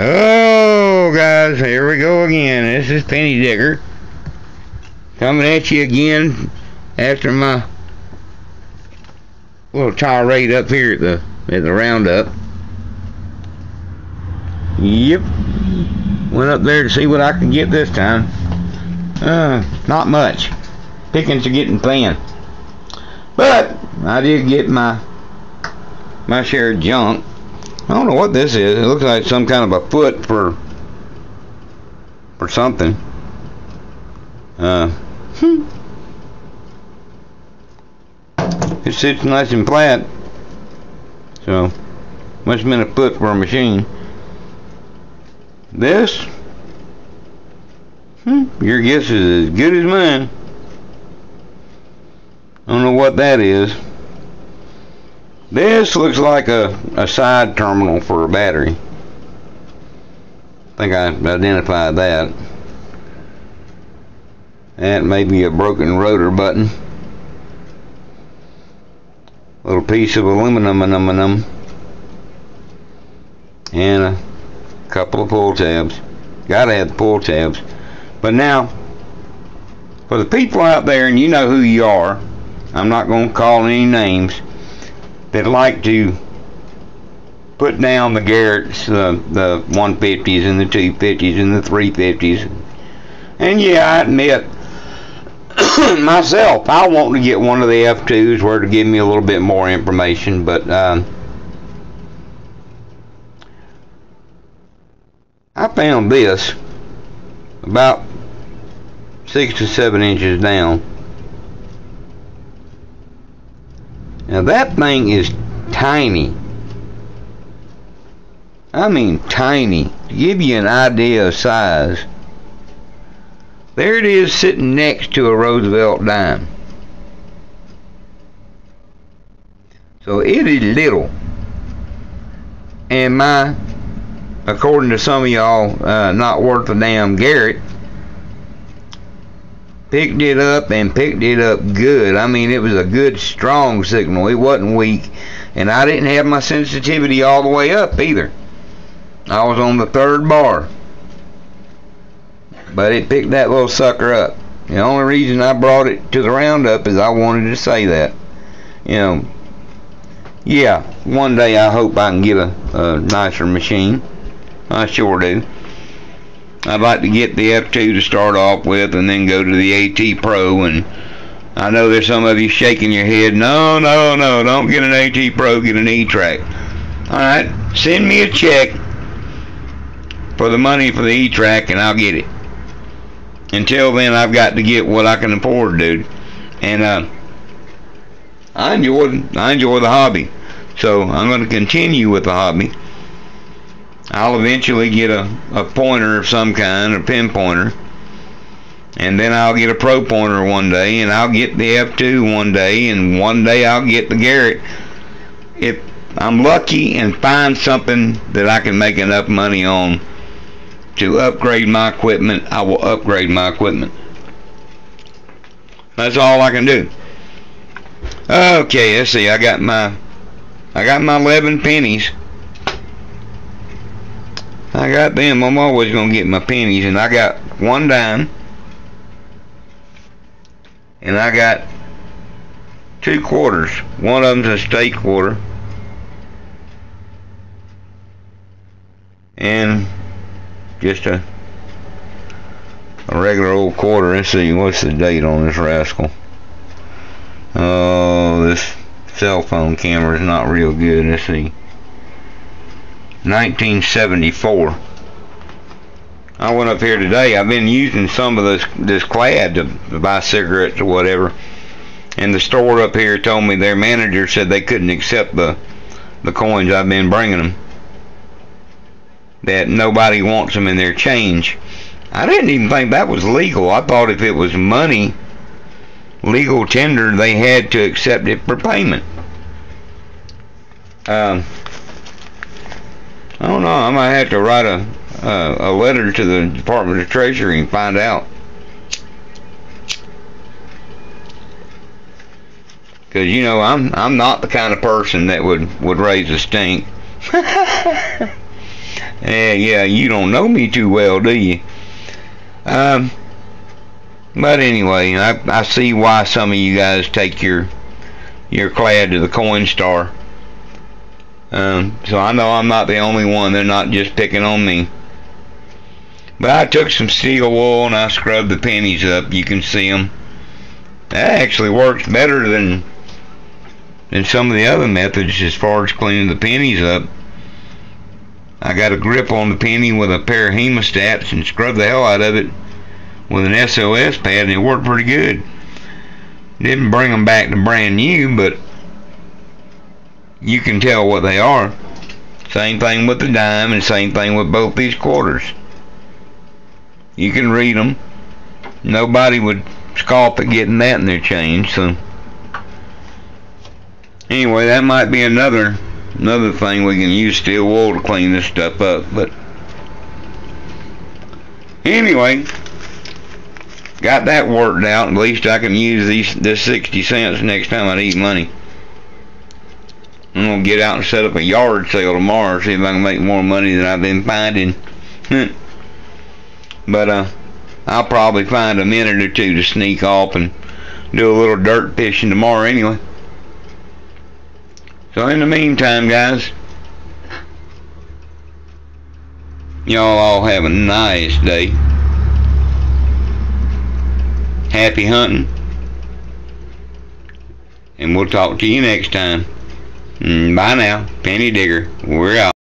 Oh, guys, here we go again. This is Penny Digger coming at you again after my little tirade up here at the roundup. Yep, went up there to see what I could get this time. Not much. Pickings are getting thin, but I did get my share of junk. I don't know what this is. It looks like some kind of a foot for something. It sits nice and flat, so must have been a foot for a machine. This, your guess is as good as mine. I don't know what that is. This looks like a side terminal for a battery. I think I identified that. That may be a broken rotor button. Little piece of aluminum and a couple of pull tabs. Gotta have the pull tabs. But now, for the people out there, and you know who you are, I'm not going to call any names, that like to put down the Garrett's, the 150s and the 250s and the 350s. And yeah, I admit, myself, I want to get one of the F2s where to give me a little bit more information, but I found this about 6 to 7 inches down. Now that thing is tiny. I mean tiny. To give you an idea of size, there it is sitting next to a Roosevelt dime. So it is little. And according to some of y'all, not worth a damn Garrett, picked it up and picked it up good. I mean, it was a good strong signal. It wasn't weak, and I didn't have my sensitivity all the way up either. I was on the 3rd bar, but it picked that little sucker up. The only reason I brought it to the roundup is I wanted to say that, you know, yeah, one day I hope I can get a nicer machine. I sure do. I'd like to get the F2 to start off with and then go to the AT Pro. And I know there's some of you shaking your head. No, don't get an AT Pro, get an E-Track. Alright, send me a check for the money for the E-Track and I'll get it. Until then, I've got to get what I can afford, dude. And I enjoy the hobby. So I'm going to continue with the hobby. I'll eventually get a pointer of some kind, a pinpointer, and then I'll get a pro pointer one day, and I'll get the F2 one day, and one day I'll get the Garrett. If I'm lucky and find something that I can make enough money on to upgrade my equipment, I will upgrade my equipment. That's all I can do. Okay, let's see. I got my 11 pennies. I got them. I'm always gonna get my pennies, and I got 1 dime, and I got 2 quarters. One of them's a state quarter, and just a regular old quarter. Let's see, what's the date on this rascal? Oh, this cell phone camera is not real good. Let's see. 1974. I went up here today. I've been using some of this clad to buy cigarettes or whatever, and the store up here told me their manager said they couldn't accept the coins I've been bringing them, that nobody wants them in their change. I didn't even think that was legal. I thought if it was money, legal tender, they had to accept it for payment. I don't know. I might have to write a letter to the Department of Treasury and find out. Because, you know, I'm not the kind of person that would raise a stink. Yeah, you don't know me too well, do you? But anyway, I see why some of you guys take your clad to the Coinstar. So I know I'm not the only one. They're not just picking on me. But I took some steel wool and I scrubbed the pennies up. You can see them. That actually works better than some of the other methods as far as cleaning the pennies up. I got a grip on the penny with a pair of hemostats and scrubbed the hell out of it with an SOS pad, and it worked pretty good. Didn't bring them back to brand new, but you can tell what they are. Same thing with the dime and same thing with both these quarters. You can read them. Nobody would scoff at getting that in their change. So anyway, that might be another thing we can use steel wool to clean this stuff up. But anyway, got that worked out. At least I can use this 60 cents next time I need money. I'm gonna get out and set up a yard sale tomorrow, see if I can make more money than I've been finding. But I'll probably find a minute or two to sneak off and do a little dirt fishing tomorrow anyway. So in the meantime, guys, y'all all have a nice day. Happy hunting. And we'll talk to you next time. Bye now. Penny Digger. We're out.